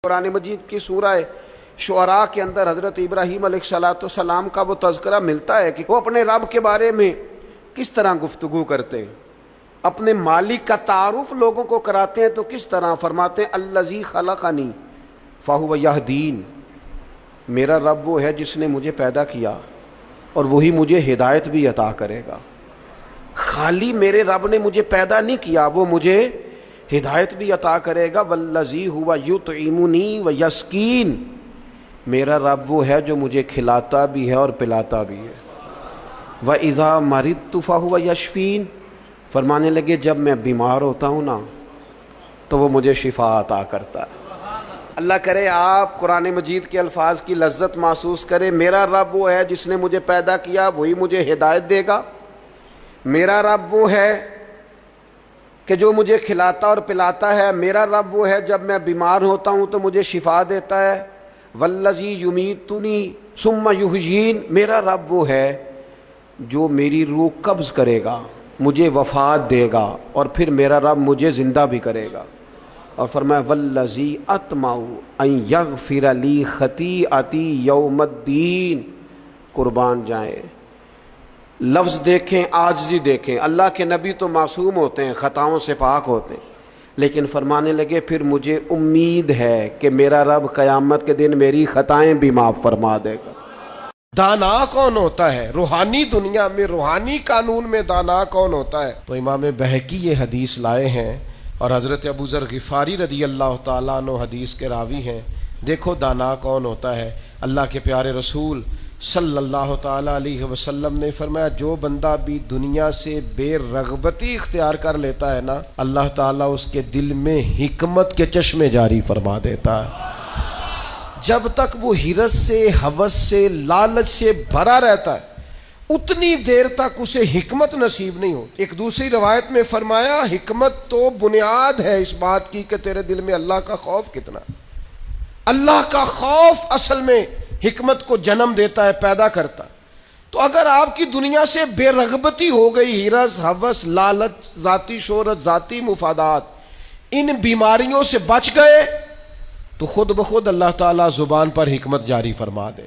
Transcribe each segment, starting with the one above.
قرآن مجید کی سورہ شعراء کے اندر حضرت ابراہیم علیہ السلام کا وہ تذکرہ ملتا ہے کہ وہ اپنے رب کے بارے میں کس طرح گفتگو کرتے ہیں، اپنے مالک کا تعارف لوگوں کو کراتے ہیں تو کس طرح فرماتے ہیں الذی خلقنی فہو یہدین، میرا رب وہ ہے جس نے مجھے پیدا کیا اور وہی مجھے ہدایت بھی عطا کرے گا۔ خالی میرے رب نے مجھے پیدا نہیں کیا، وہ مجھے ہدایت بھی عطا کرے گا۔ والذی ہوا یطعمنی ویسقین، میرا رب وہ ہے جو مجھے کھلاتا بھی ہے اور پلاتا بھی ہے۔ وَإِذَا مَرِضْتُ فَهُوَ یشفین، فرمانے لگے جب میں بیمار ہوتا ہوں نا تو وہ مجھے شفا عطا کرتا ہے۔ اللہ کرے آپ قرآن مجید کے الفاظ کی لذت محسوس کریں۔ میرا رب وہ ہے جس نے مجھے پیدا کیا، وہی مجھے ہدایت دے گا۔ میرا رب وہ ہے کہ جو مجھے کھلاتا اور پلاتا ہے۔ میرا رب وہ ہے جب میں بیمار ہوتا ہوں تو مجھے شفا دیتا ہے۔ والذی یمیتنی ثم یحیین، میرا رب وہ ہے جو میری روح قبض کرے گا، مجھے وفات دے گا اور پھر میرا رب مجھے زندہ بھی کرے گا۔ اور فرمایا والذی اطمع ان یغفر لی خطیئتی یوم الدین، قربان جائیں، لفظ دیکھیں، عاجزی دیکھیں۔ اللہ کے نبی تو معصوم ہوتے ہیں، خطاؤں سے پاک ہوتے ہیں، لیکن فرمانے لگے پھر مجھے امید ہے کہ میرا رب قیامت کے دن میری خطائیں بھی معاف فرما دے گا۔ دانا کون ہوتا ہے؟ روحانی دنیا میں، روحانی قانون میں دانا کون ہوتا ہے؟ تو امام بہقی یہ حدیث لائے ہیں اور حضرت ابو ذر غفاری رضی اللہ تعالیٰ عنہ حدیث کے راوی ہیں۔ دیکھو دانا کون ہوتا ہے۔ اللہ کے پیارے رسول صلی اللہ تعالیٰ علیہ وسلم نے فرمایا جو بندہ بھی دنیا سے بے رغبتی اختیار کر لیتا ہے نا، اللہ تعالیٰ اس کے دل میں حکمت کے چشمے جاری فرما دیتا ہے۔ جب تک وہ حرص سے، ہوس سے، لالچ سے بھرا رہتا ہے اتنی دیر تک اسے حکمت نصیب نہیں ہوتی۔ ایک دوسری روایت میں فرمایا حکمت تو بنیاد ہے اس بات کی کہ تیرے دل میں اللہ کا خوف کتنا۔ اللہ کا خوف اصل میں حکمت کو جنم دیتا ہے، پیدا کرتا ہے۔ تو اگر آپ کی دنیا سے بے رغبتی ہو گئی، حرص، ہوس، لالچ، ذاتی شہرت، ذاتی مفادات، ان بیماریوں سے بچ گئے تو خود بخود اللہ تعالیٰ زبان پر حکمت جاری فرما دے۔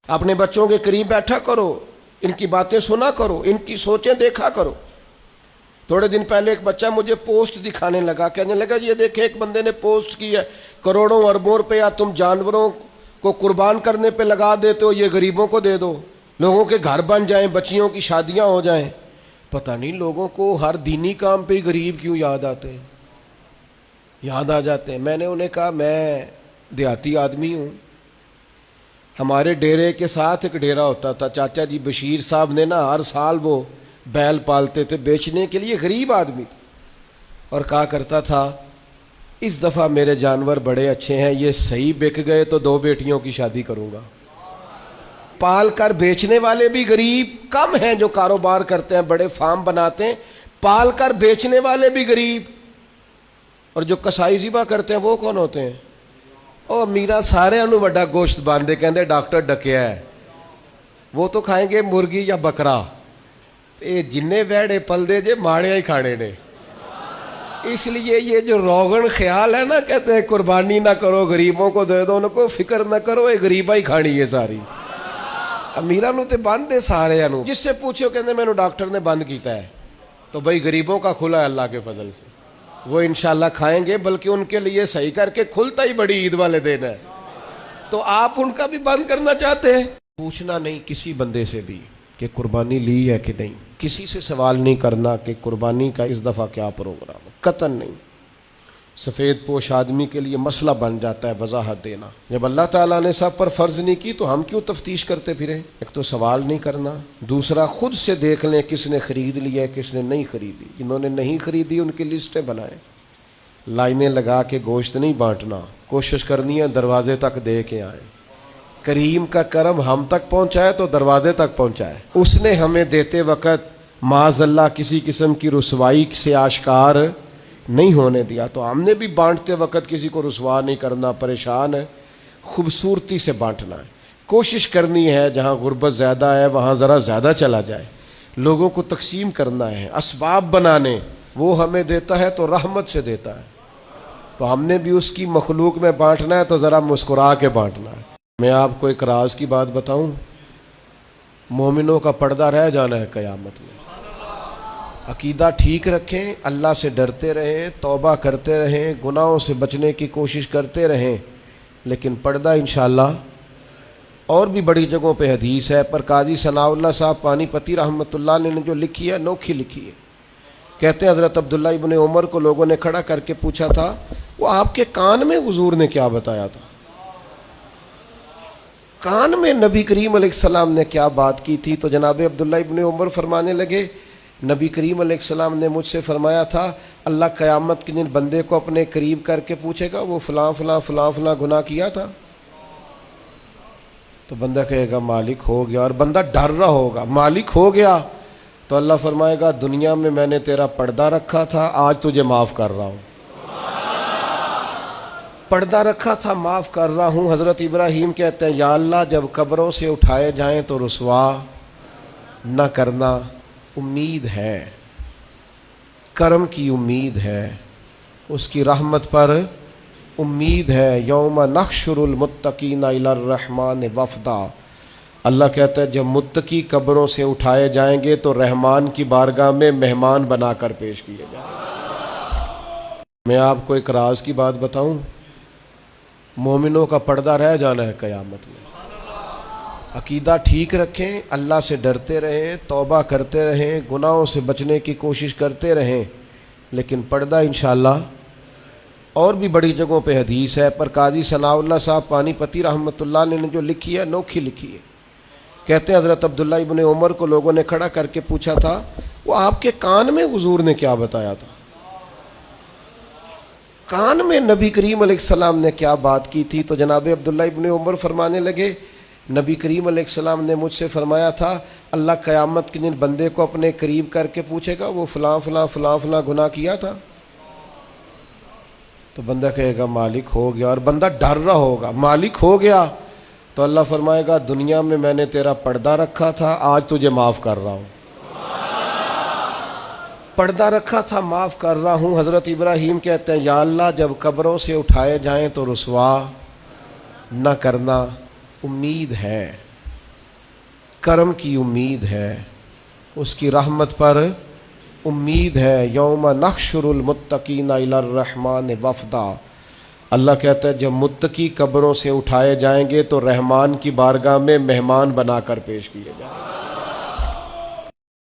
اپنے بچوں کے قریب بیٹھا کرو، ان کی باتیں سنا کرو، ان کی سوچیں دیکھا کرو۔ تھوڑے دن پہلے ایک بچہ مجھے پوسٹ دکھانے لگا، کہنے لگا یہ دیکھیں ایک بندے نے پوسٹ کی ہے، کروڑوں اربوں روپیہ تم جانوروں کو قربان کرنے پہ لگا دیتے ہو، یہ غریبوں کو دے دو، لوگوں کے گھر بن جائیں، بچیوں کی شادیاں ہو جائیں۔ پتہ نہیں لوگوں کو ہر دینی کام پہ غریب کیوں یاد آتے ہیں، یاد آ جاتے ہیں۔ میں نے انہیں کہا میں دیہاتی آدمی ہوں، ہمارے ڈیرے کے ساتھ ایک ڈیرا ہوتا تھا، چاچا جی بشیر صاحب نے نا ہر سال وہ بیل پالتے تھے بیچنے کے لیے، غریب آدمی تھا، اور کہا کرتا تھا اس دفعہ میرے جانور بڑے اچھے ہیں، یہ صحیح بک گئے تو 2 بیٹیوں کی شادی کروں گا۔ پال کر بیچنے والے بھی غریب کم ہیں، جو کاروبار کرتے ہیں، بڑے فارم بناتے ہیں، پال کر بیچنے والے بھی غریب، اور جو کسائی ذبح کرتے ہیں وہ کون ہوتے ہیں؟ او میرا سارے انو بڑا گوشت باندھے کہندے ڈاکٹر ڈکیا ہے، وہ تو کھائیں گے مرغی یا بکرا، جننے ویڑے پل دے جے ماڑے ہی کھانے نے۔ اس لیے یہ جو روغن خیال ہے نا، کہتے ہیں قربانی نہ کرو، غریبوں کو دے دو، ان کو فکر نہ کرو، یہ غریبہ ہی کھانی ہے ساری۔ امیرہ نو تے بند دے سارے انو، جس سے پوچھو کہندے میں نو ڈاکٹر نے بند کیتا ہے، تو بھائی غریبوں کا کھلا ہے اللہ کے فضل سے، وہ انشاءاللہ کھائیں گے، بلکہ ان کے لیے صحیح کر کے کھلتا ہی بڑی عید والے دن ہے، تو آپ ان کا بھی بند کرنا چاہتے ہیں۔ پوچھنا نہیں کسی بندے سے بھی کہ قربانی لی ہے کہ نہیں، کسی سے سوال نہیں کرنا کہ قربانی کا اس دفعہ کیا پروگرام ہے، قطعاً نہیں۔ سفید پوش آدمی کے لیے مسئلہ بن جاتا ہے وضاحت دینا۔ جب اللہ تعالیٰ نے سب پر فرض نہیں کی تو ہم کیوں تفتیش کرتے پھریں؟ ایک تو سوال نہیں کرنا، دوسرا خود سے دیکھ لیں کس نے خرید لیا ہے، کس نے نہیں خریدی۔ جنہوں نے نہیں خریدی ان کی لسٹیں بنائیں، لائنیں لگا کے گوشت نہیں بانٹنا، کوشش کرنی ہے دروازے تک دے کے آئیں۔ کریم کا کرم ہم تک پہنچائے تو دروازے تک پہنچائے۔ اس نے ہمیں دیتے وقت معاذ اللہ کسی قسم کی رسوائی سے آشکار نہیں ہونے دیا، تو ہم نے بھی بانٹتے وقت کسی کو رسوا نہیں کرنا، پریشان ہے، خوبصورتی سے بانٹنا ہے۔ کوشش کرنی ہے جہاں غربت زیادہ ہے وہاں ذرا زیادہ چلا جائے، لوگوں کو تقسیم کرنا ہے، اسباب بنانے۔ وہ ہمیں دیتا ہے تو رحمت سے دیتا ہے، تو ہم نے بھی اس کی مخلوق میں بانٹنا ہے تو ذرا مسکرا کے بانٹنا ہے۔ میں آپ کو ایک راز کی بات بتاؤں، مومنوں کا پردہ رہ جانا ہے قیامت میں۔ عقیدہ ٹھیک رکھیں، اللہ سے ڈرتے رہیں، توبہ کرتے رہیں، گناہوں سے بچنے کی کوشش کرتے رہیں، لیکن پردہ انشاءاللہ اور بھی بڑی جگہوں پہ حدیث ہے، پر قاضی ثناء اللہ صاحب پانی پتی رحمۃ اللہ علیہ نے جو لکھی ہے انوکھی لکھی ہے۔ کہتے ہیں حضرت عبداللہ ابن عمر کو لوگوں نے کھڑا کر کے پوچھا تھا، وہ آپ کے کان میں حضور نے کیا بتایا تھا؟ کان میں نبی کریم علیہ السلام نے کیا بات کی تھی؟ تو جناب عبداللہ ابن عمر فرمانے لگے، نبی کریم علیہ السلام نے مجھ سے فرمایا تھا اللہ قیامت کے دن بندے کو اپنے قریب کر کے پوچھے گا وہ فلاں فلاں فلاں فلاں گناہ کیا تھا؟ تو بندہ کہے گا مالک ہو گیا، اور بندہ ڈر رہا ہوگا مالک ہو گیا، تو اللہ فرمائے گا دنیا میں نے تیرا پردہ رکھا تھا، آج تجھے معاف کر رہا ہوں۔ پردہ رکھا تھا، معاف کر رہا ہوں۔ حضرت ابراہیم کہتے ہیں یا اللہ جب قبروں سے اٹھائے جائیں تو رسوا نہ کرنا، امید ہے، کرم کی امید ہے، اس کی رحمت پر امید ہے۔ یوم نحشر المتقین الی الرحمن وفدا، اللہ کہتا ہے جب متقی قبروں سے اٹھائے جائیں گے تو رحمان کی بارگاہ میں مہمان بنا کر پیش کیے جائیں گے۔ میں آپ کو ایک راز کی بات بتاؤں، مومنوں کا پردہ رہ جانا ہے قیامت میں۔ عقیدہ ٹھیک رکھیں، اللہ سے ڈرتے رہیں، توبہ کرتے رہیں، گناہوں سے بچنے کی کوشش کرتے رہیں، لیکن پردہ انشاءاللہ اور بھی بڑی جگہوں پہ حدیث ہے، پر قاضی ثناء اللہ صاحب پانی پتی رحمۃ اللہ علیہ نے جو لکھی ہے انوکھی لکھی ہے۔ کہتے ہیں حضرت عبداللہ ابن عمر کو لوگوں نے کھڑا کر کے پوچھا تھا، وہ آپ کے کان میں حضور نے کیا بتایا تھا؟ کان میں نبی کریم علیہ السلام نے کیا بات کی تھی؟ تو جناب عبداللہ ابن عمر فرمانے لگے نبی کریم علیہ السلام نے مجھ سے فرمایا تھا اللہ قیامت کے دن بندے کو اپنے قریب کر کے پوچھے گا وہ فلاں فلاں فلاں فلاں گناہ کیا تھا؟ تو بندہ کہے گا مالک ہو گیا، اور بندہ ڈر رہا ہوگا مالک ہو گیا، تو اللہ فرمائے گا دنیا میں نے تیرا پردہ رکھا تھا، آج تجھے معاف کر رہا ہوں۔ پردہ رکھا تھا، معاف کر رہا ہوں۔ حضرت ابراہیم کہتے ہیں یا اللہ جب قبروں سے اٹھائے جائیں تو رسوا نہ کرنا، امید ہے، کرم کی امید ہے، اس کی رحمت پر امید ہے۔ یوم نحشر المتقین الی الرحمن وفدا، اللہ کہتا ہے جب متقی قبروں سے اٹھائے جائیں گے تو رحمان کی بارگاہ میں مہمان بنا کر پیش کیے جائیں گے۔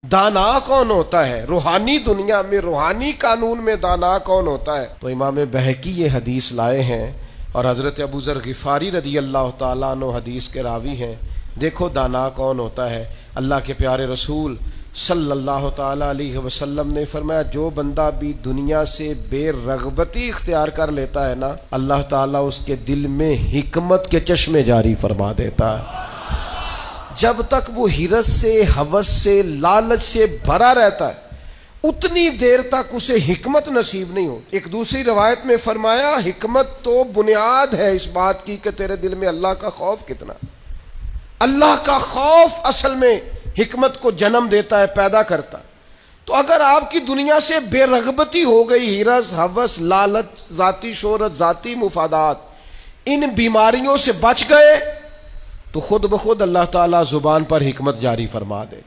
دانا کون ہوتا ہے؟ روحانی دنیا میں، روحانی قانون میں دانا کون ہوتا ہے؟ تو امام بہقی یہ حدیث لائے ہیں، اور حضرت ابو ذر غفاری رضی اللہ تعالیٰ عنہ حدیث کے راوی ہیں۔ دیکھو دانا کون ہوتا ہے؟ اللہ کے پیارے رسول صلی اللہ تعالیٰ علیہ وسلم نے فرمایا جو بندہ بھی دنیا سے بے رغبتی اختیار کر لیتا ہے نا، اللہ تعالیٰ اس کے دل میں حکمت کے چشمے جاری فرما دیتا ہے۔ جب تک وہ ہرس سے، ہوس سے، لالچ سے بھرا رہتا ہے اتنی دیر تک اسے حکمت نصیب نہیں ہوتی۔ ایک دوسری روایت میں فرمایا حکمت تو بنیاد ہے اس بات کی کہ تیرے دل میں اللہ کا خوف کتنا۔ اللہ کا خوف اصل میں حکمت کو جنم دیتا ہے، پیدا کرتا ہے۔ تو اگر آپ کی دنیا سے بے رغبتی ہو گئی، ہرس، ہوس، لالچ، ذاتی شہرت، ذاتی مفادات، ان بیماریوں سے بچ گئے تو خود بخود اللہ تعالیٰ زبان پر حکمت جاری فرما دے۔